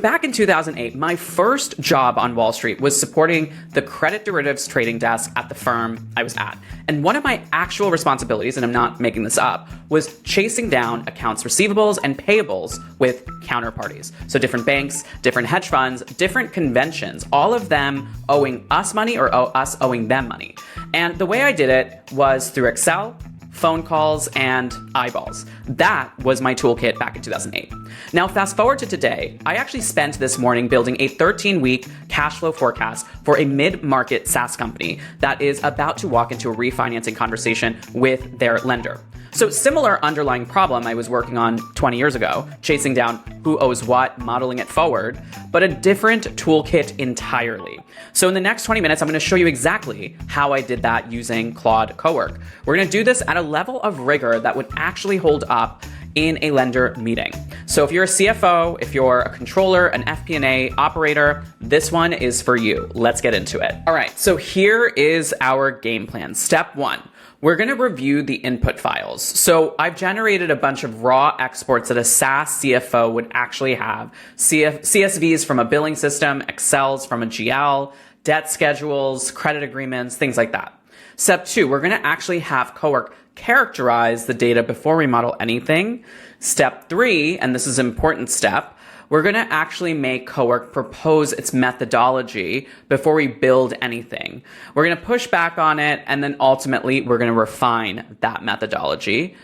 Back in 2008, my first job on Wall Street was supporting the credit derivatives trading desk at the firm I was at. And one of my actual responsibilities, and I'm not making this up, was chasing down accounts receivables and payables with counterparties. So different banks, different hedge funds, different conventions, all of them owing us money or us owing them money. And the way I did it was through Excel, phone calls, and eyeballs. That was my toolkit back in 2008. Now, fast forward to today, I actually spent this morning building a 13-week cash flow forecast for a mid-market SaaS company that is about to walk into a refinancing conversation with their lender. So similar underlying problem I was working on 20 years ago, chasing down who owes what, modeling it forward, but a different toolkit entirely. So in the next 20 minutes, I'm going to show you exactly how I did that using Claude Cowork. We're going to do this at a level of rigor that would actually hold up in a lender meeting. So if you're a CFO, if you're a controller, an FP&A operator, this one is for you. Let's get into it. All right, so here is our game plan. Step one. We're going to review the input files. So I've generated a bunch of raw exports that a SaaS CFO would actually have. CSVs from a billing system, Excels from a GL, debt schedules, credit agreements, things like that. Step two, we're going to actually have Cowork characterize the data before we model anything. Step three, and this is an important step, we're going to actually make Cowork propose its methodology before we build anything. We're going to push back on it, and then ultimately we're going to refine that methodology.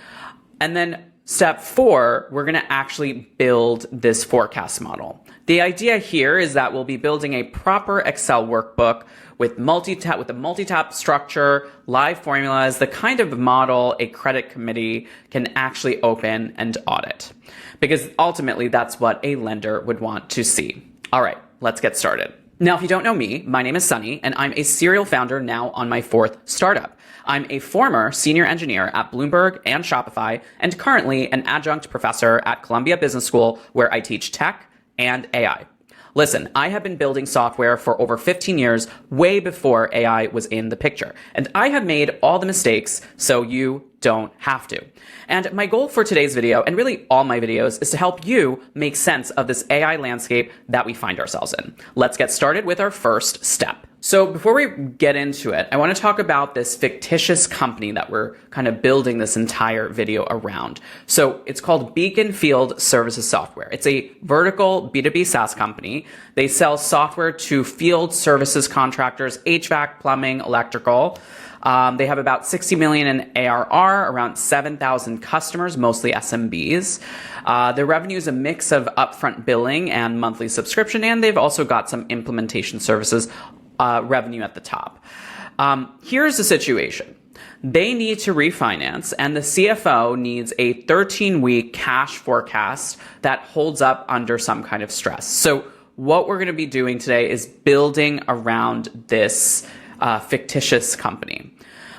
And then step four, we're going to actually build this forecast model. The idea here is that we'll be building a proper Excel workbook with a multi-tab structure, live formulas, the kind of model a credit committee can actually open and audit. Because ultimately, that's what a lender would want to see. All right, let's get started. Now, if you don't know me, my name is Sunny, and I'm a serial founder now on my fourth startup. I'm a former senior engineer at Bloomberg and Shopify, and currently an adjunct professor at Columbia Business School, where I teach tech and AI. Listen, I have been building software for over 15 years, way before AI was in the picture. And I have made all the mistakes so you don't have to. And my goal for today's video, and really all my videos, is to help you make sense of this AI landscape that we find ourselves in. Let's get started with our first step. So before we get into it, I want to talk about this fictitious company that we're kind of building this entire video around. So it's called Beacon Field Services Software. It's a vertical B2B SaaS company. They sell software to field services contractors, HVAC, plumbing, electrical. They have about 60 million in ARR, around 7,000 customers, mostly SMBs. Their revenue is a mix of upfront billing and monthly subscription, and they've also got some implementation services revenue at the top. Here's the situation. They need to refinance, and the CFO needs a 13-week cash forecast that holds up under some kind of stress. So what we're going to be doing today is building around this fictitious company.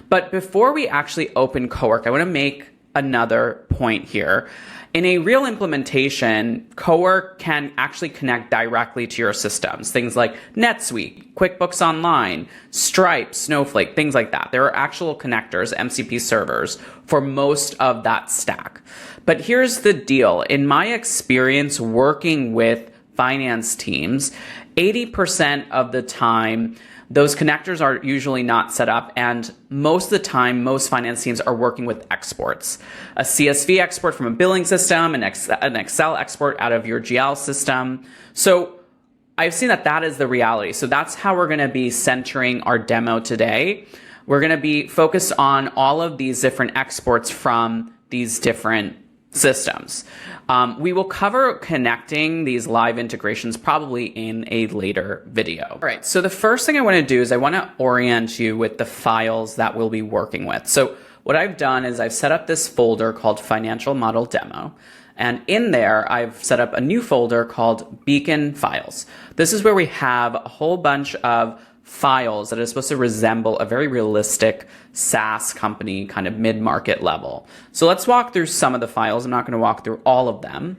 But before we actually open Cowork, I want to make another point here. In a real implementation, Cowork can actually connect directly to your systems. Things like NetSuite, QuickBooks Online, Stripe, Snowflake, things like that. There are actual connectors, MCP servers, for most of that stack. But here's the deal. In my experience working with finance teams, 80% of the time, those connectors are usually not set up, and most of the time, most finance teams are working with exports. A CSV export from a billing system, an Excel export out of your GL system. So I've seen that is the reality. So that's how we're going to be centering our demo today. We're going to be focused on all of these different exports from these different systems. We will cover connecting these live integrations probably in a later video. All right, so the first thing I want to do is I want to orient you with the files that we'll be working with. So what I've done is I've set up this folder called Financial Model Demo. And in there, I've set up a new folder called Beacon Files. This is where we have a whole bunch of files that are supposed to resemble a very realistic SaaS company, kind of mid-market level. So let's walk through some of the files. I'm not going to walk through all of them.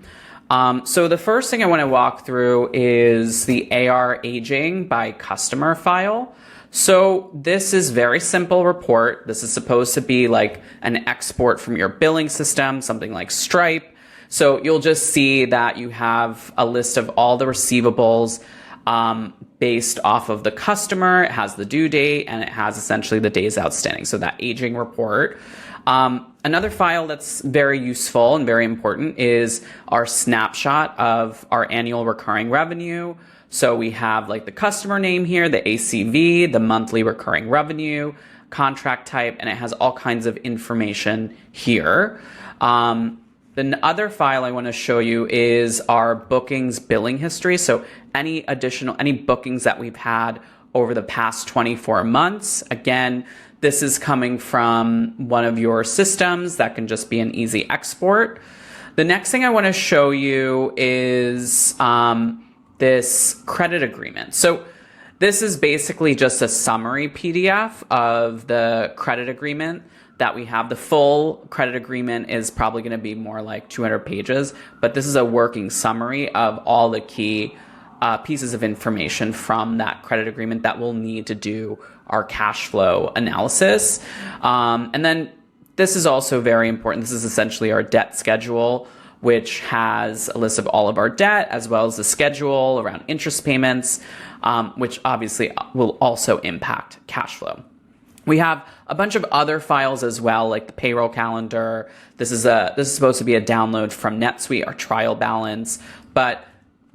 So the first thing I want to walk through is the AR aging by customer file. So this is very simple report. This is supposed to be like an export from your billing system, something like Stripe. So you'll just see that you have a list of all the receivables based off of the customer. It has the due date and it has essentially the days outstanding. So that aging report. Another file that's very useful and very important is our snapshot of our annual recurring revenue. So we have like the customer name here, the ACV, the monthly recurring revenue, contract type, and it has all kinds of information here. The other file I want to show you is our bookings billing history. So any bookings that we've had over the past 24 months. Again, this is coming from one of your systems. That can just be an easy export. The next thing I want to show you is this credit agreement. So this is basically just a summary PDF of the credit agreement that we have. The full credit agreement is probably going to be more like 200 pages, but this is a working summary of all the key pieces of information from that credit agreement that we'll need to do our cash flow analysis. And then this is also very important. This is essentially our debt schedule, which has a list of all of our debt as well as the schedule around interest payments, which obviously will also impact cash flow. We have a bunch of other files as well, like the payroll calendar. This is supposed to be a download from NetSuite, our trial balance, but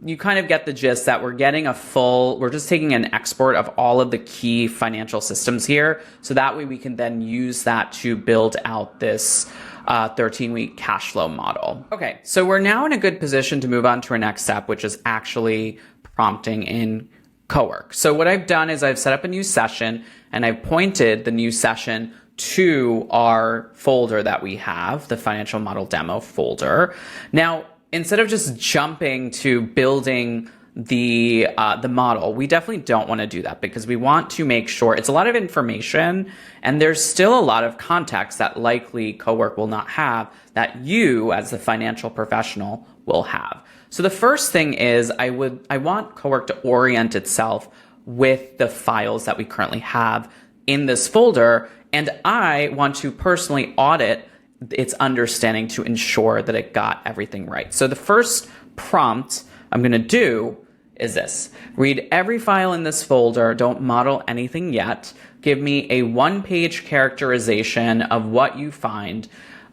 you kind of get the gist that we're just taking an export of all of the key financial systems here. So that way we can then use that to build out this 13-week cash flow model. Okay, so we're now in a good position to move on to our next step, which is actually prompting in Cowork. So what I've done is I've set up a new session and I've pointed the new session to our folder that we have, the financial model demo folder. Now, instead of just jumping to building the model, we definitely don't want to do that because we want to make sure it's a lot of information and there's still a lot of context that likely Cowork will not have that you as the financial professional will have. So the first thing is I want Cowork to orient itself with the files that we currently have in this folder, and I want to personally audit its understanding to ensure that it got everything right. So the first prompt I'm going to do is this. Read every file in this folder. Don't model anything yet. Give me a one-page characterization of what you find.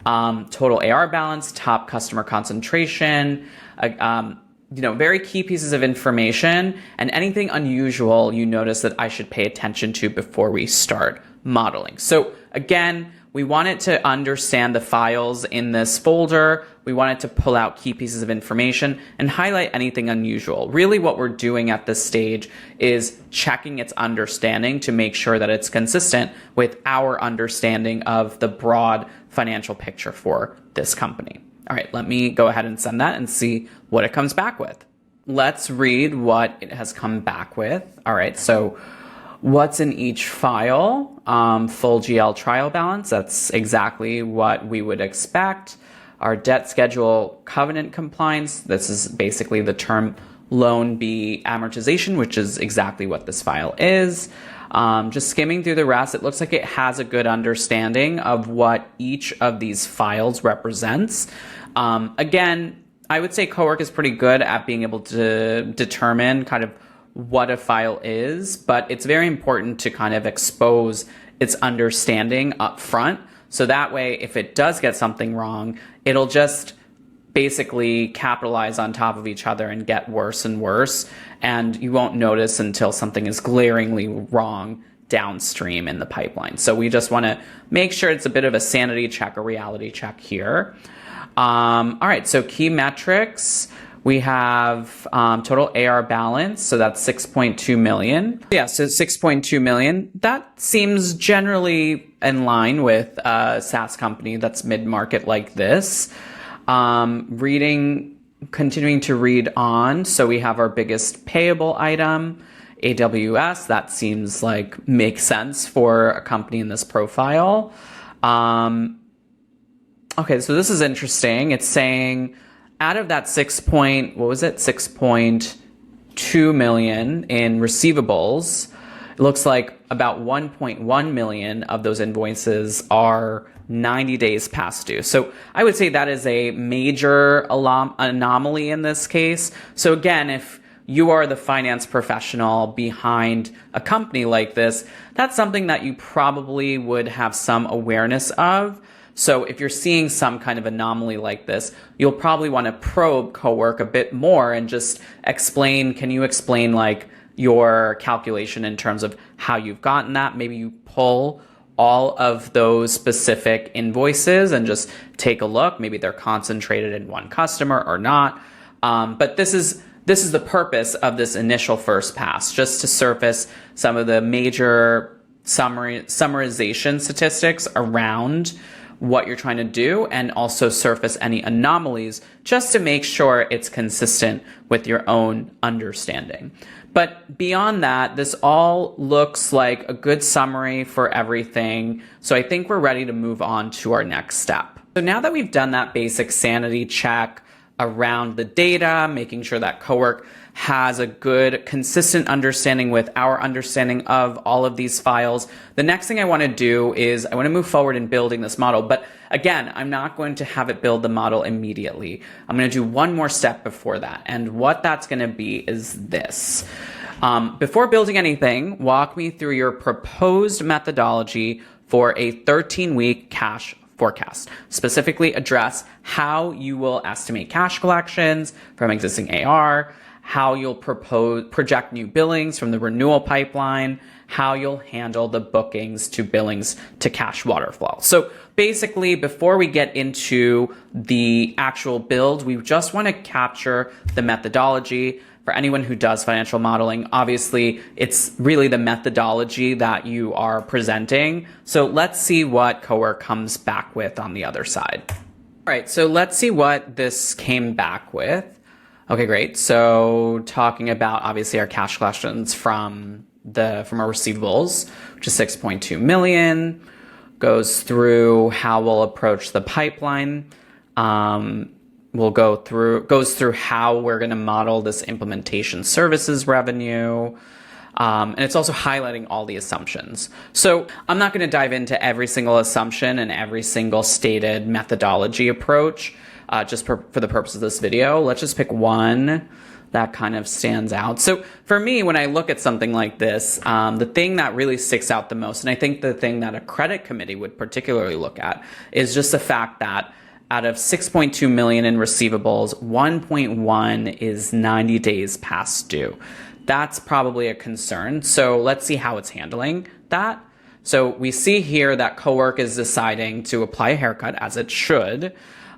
Total AR balance, top customer concentration, very key pieces of information, and anything unusual you notice that I should pay attention to before we start modeling. So again, we want it to understand the files in this folder. We want it to pull out key pieces of information and highlight anything unusual. Really what we're doing at this stage is checking its understanding to make sure that it's consistent with our understanding of the broad financial picture for this company. All right, let me go ahead and send that and see what it comes back with. Let's read what it has come back with. All right, so what's in each file? Full GL trial balance. That's exactly what we would expect. Our debt schedule covenant compliance. This is basically the term loan B amortization, which is exactly what this file is. Just skimming through the rest, it looks like it has a good understanding of what each of these files represents. Again, I would say Cowork is pretty good at being able to determine kind of what a file is, but it's very important to kind of expose its understanding up front. So that way, if it does get something wrong, it'll just basically capitalize on top of each other and get worse and worse. And you won't notice until something is glaringly wrong downstream in the pipeline. So we just want to make sure it's a bit of a sanity check, a reality check here. All right, so key metrics. We have total AR balance, so that's 6.2 million. Yeah, so 6.2 million. That seems generally in line with a SaaS company that's mid-market like this. Continuing to read on. So we have our biggest payable item, AWS. That seems like makes sense for a company in this profile. Okay, so this is interesting. It's saying out of that 6.2 million in receivables, it looks like about 1.1 million of those invoices are 90 days past due. So I would say that is a major anomaly in this case. So again, if you are the finance professional behind a company like this, that's something that you probably would have some awareness of. So if you're seeing some kind of anomaly like this, you'll probably want to probe Cowork a bit more and just explain, can you explain like your calculation in terms of how you've gotten that? Maybe you pull all of those specific invoices and just take a look. Maybe they're concentrated in one customer or not. But this is the purpose of this initial first pass, just to surface some of the major summarization statistics around what you're trying to do, and also surface any anomalies just to make sure it's consistent with your own understanding. But beyond that, this all looks like a good summary for everything. So I think we're ready to move on to our next step. So now that we've done that basic sanity check around the data, making sure that Cowork has a good, consistent understanding with our understanding of all of these files, the next thing I want to do is I want to move forward in building this model. But again, I'm not going to have it build the model immediately. I'm going to do one more step before that. And what that's going to be is this. Before building anything, walk me through your proposed methodology for a 13-week cash forecast. Specifically address how you will estimate cash collections from existing AR, how you'll project new billings from the renewal pipeline, how you'll handle the bookings to billings to cash waterfall. So basically, before we get into the actual build, we just want to capture the methodology. For anyone who does financial modeling, obviously, it's really the methodology that you are presenting. So let's see what Cowork comes back with on the other side. All right, so let's see what this came back with. Okay, great. So talking about obviously our cash collections from our receivables, which is 6.2 million, goes through how we'll approach the pipeline. Goes through how we're going to model this implementation services revenue. And it's also highlighting all the assumptions. So I'm not going to dive into every single assumption and every single stated methodology approach, just for the purpose of this video. Let's just pick one that kind of stands out. So for me, when I look at something like this, the thing that really sticks out the most, and I think the thing that a credit committee would particularly look at, is just the fact that out of 6.2 million in receivables, 1.1 is 90 days past due. That's probably a concern. So let's see how it's handling that. So we see here that Cowork is deciding to apply a haircut, as it should.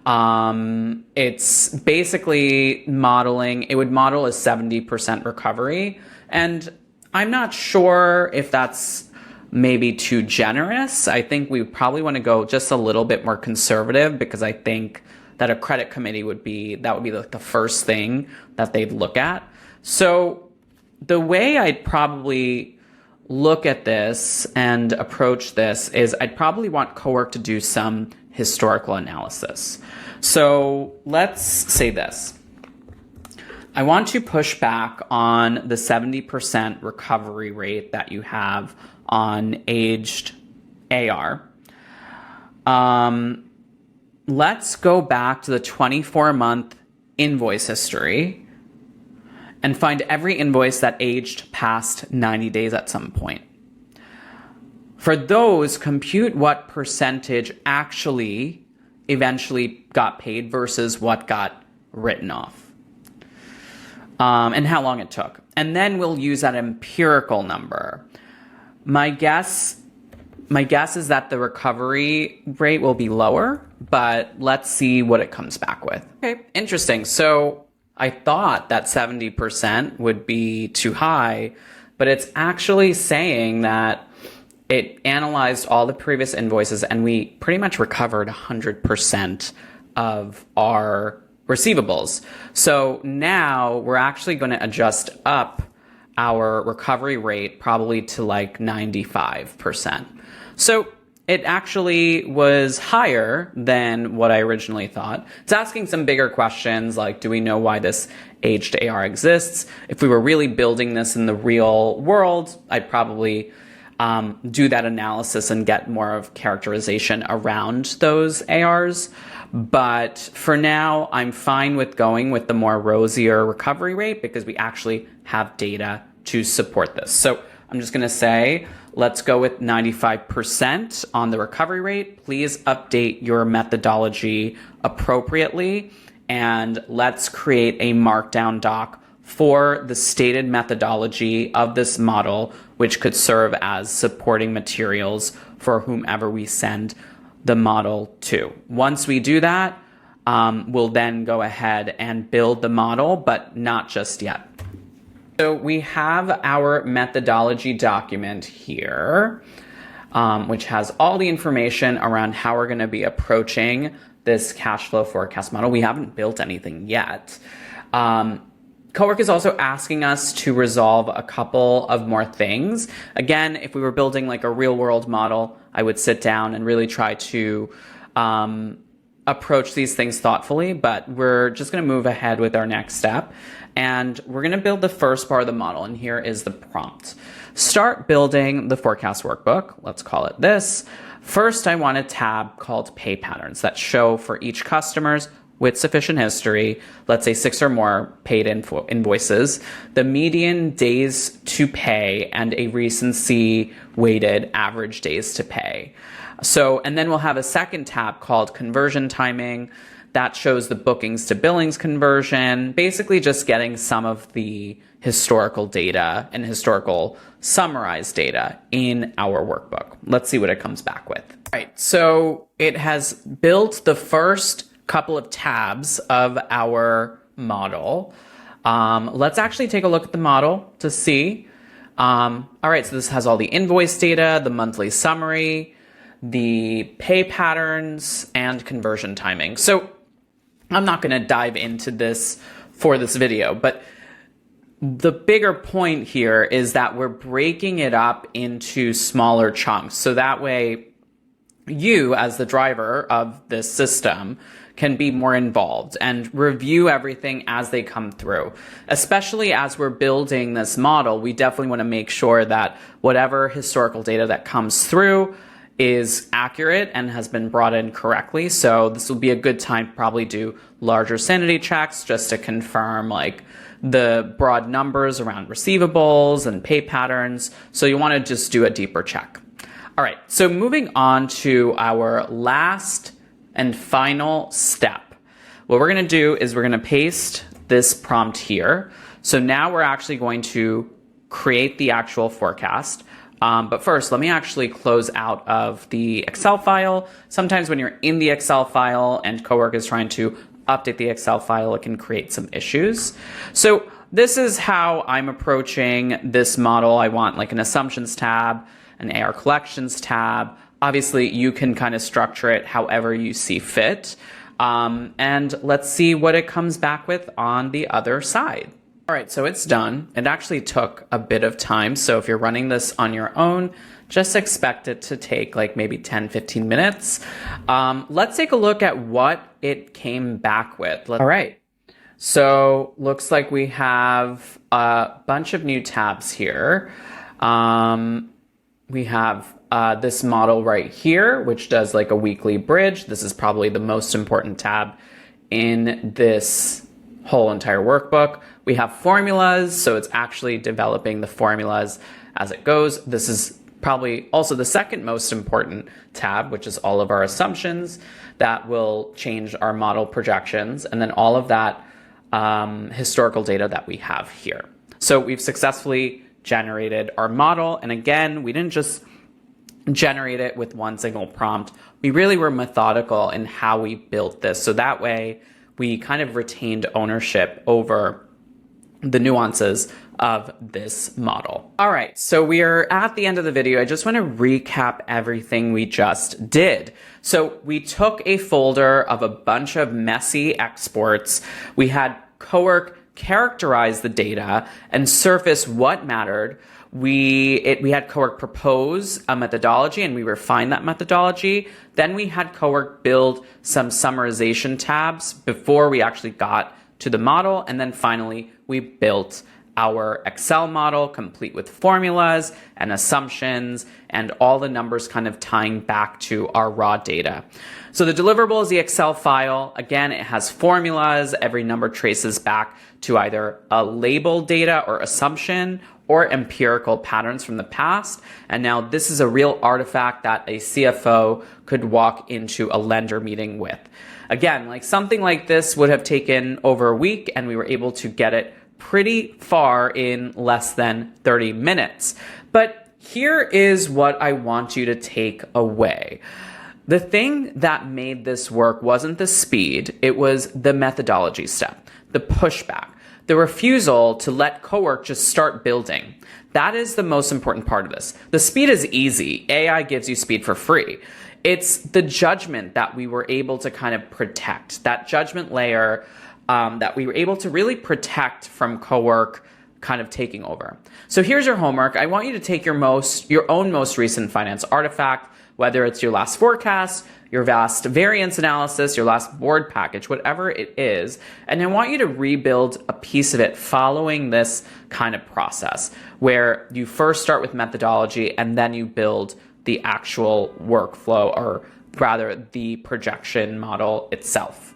It's basically modeling, it would model a 70% recovery. And I'm not sure if that's maybe too generous. I think we probably want to go just a little bit more conservative, because I think that a credit committee would be the first thing that they'd look at. So the way I'd probably look at this and approach this is I'd probably want Cowork to do some historical analysis. So let's say this. I want to push back on the 70% recovery rate that you have on aged AR. Let's go back to the 24-month invoice history and find every invoice that aged past 90 days at some point. For those, compute what percentage actually eventually got paid versus what got written off, and how long it took. And then we'll use that empirical number. My guess is that the recovery rate will be lower, but let's see what it comes back with. Okay, interesting. So I thought that 70% would be too high, but it's actually saying that it analyzed all the previous invoices and we pretty much recovered 100% of our receivables. So now we're actually going to adjust up our recovery rate probably to like 95%. So it actually was higher than what I originally thought. It's asking some bigger questions like, do we know why this aged AR exists? If we were really building this in the real world, I'd probably do that analysis and get more of characterization around those ARs. But for now, I'm fine with going with the more rosier recovery rate because we actually have data to support this. So I'm just going to say, let's go with 95% on the recovery rate. Please update your methodology appropriately, and let's create a markdown doc for the stated methodology of this model, which could serve as supporting materials for whomever we send the model to. Once we do that, we'll then go ahead and build the model, but not just yet. So we have our methodology document here, which has all the information around how we're going to be approaching this cash flow forecast model. We haven't built anything yet. Cowork is also asking us to resolve a couple of more things. Again, if we were building like a real world model, I would sit down and really try to approach these things thoughtfully, but we're just going to move ahead with our next step. And we're going to build the first part of the model. And here is the prompt. Start building the forecast workbook. Let's call it this. First, I want a tab called pay patterns that show for each customer's with sufficient history, let's say 6 or more paid invoices, the median days to pay and a recency weighted average days to pay. So, and then we'll have a second tab called conversion timing that shows the bookings to billings conversion, basically just getting some of the historical data and historical summarized data in our workbook. Let's see what it comes back with. All right, so it has built the first couple of tabs of our model. Let's actually take a look at the model to see. All right, so this has all the invoice data, the monthly summary, the pay patterns, and conversion timing. So I'm not going to dive into this for this video, but the bigger point here is that we're breaking it up into smaller chunks. So that way you, as the driver of this system, can be more involved and review everything as they come through. Especially as we're building this model, we definitely want to make sure that whatever historical data that comes through is accurate and has been brought in correctly. So this will be a good time to probably do larger sanity checks just to confirm like the broad numbers around receivables and pay patterns. So you want to just do a deeper check. All right, so moving on to our last and final step. What we're going to do is we're going to paste this prompt here. So now we're actually going to create the actual forecast. But first, let me actually close out of the Excel file. Sometimes when you're in the Excel file and Cowork is trying to update the Excel file, it can create some issues. So this is how I'm approaching this model. I want like an assumptions tab, an AR collections tab. Obviously, you can kind of structure it however you see fit. And let's see what it comes back with on the other side. All right, so it's done. It actually took a bit of time. So if you're running this on your own, just expect it to take like maybe 10, 15 minutes. Let's take a look at what it came back with. All right, so looks like we have a bunch of new tabs here. We have this model right here, which does like a weekly bridge. This is probably the most important tab in this whole entire workbook. We have formulas, so it's actually developing the formulas as it goes. This is probably also the second most important tab, which is all of our assumptions that will change our model projections, and then all of that historical data that we have here. So we've successfully generated our model, and again, we didn't just generate it with one single prompt. We really were methodical in how we built this, so that way we kind of retained ownership over the nuances of this model. All right, so we are at the end of the video. I just want to recap everything we just did. So we took a folder of a bunch of messy exports. We had Cowork characterize the data and surface what mattered. We had Cowork propose a methodology and we refined that methodology. Then we had Cowork build some summarization tabs before we actually got to the model. And then finally, we built our Excel model, complete with formulas and assumptions and all the numbers kind of tying back to our raw data. So the deliverable is the Excel file. Again, it has formulas. Every number traces back to either a label data or assumption or empirical patterns from the past. And now this is a real artifact that a CFO could walk into a lender meeting with. Again, like something like this would have taken over a week, and we were able to get it pretty far in less than 30 minutes. But here is what I want you to take away. The thing that made this work wasn't the speed, it was the methodology step, the pushback, the refusal to let Cowork just start building. That is the most important part of this. The speed is easy. AI gives you speed for free. It's the judgment that we were able to kind of protect, that judgment layer that we were able to really protect from Cowork kind of taking over. So here's your homework. I want you to take your own most recent finance artifact, whether it's your last forecast, your last variance analysis, your last board package, whatever it is, and I want you to rebuild a piece of it following this kind of process where you first start with methodology and then you build the actual workflow, or rather the projection model itself.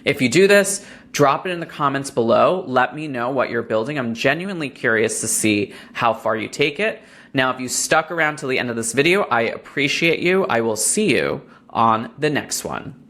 If you do this, drop it in the comments below. Let me know what you're building. I'm genuinely curious to see how far you take it. Now, if you stuck around till the end of this video, I appreciate you. I will see you on the next one.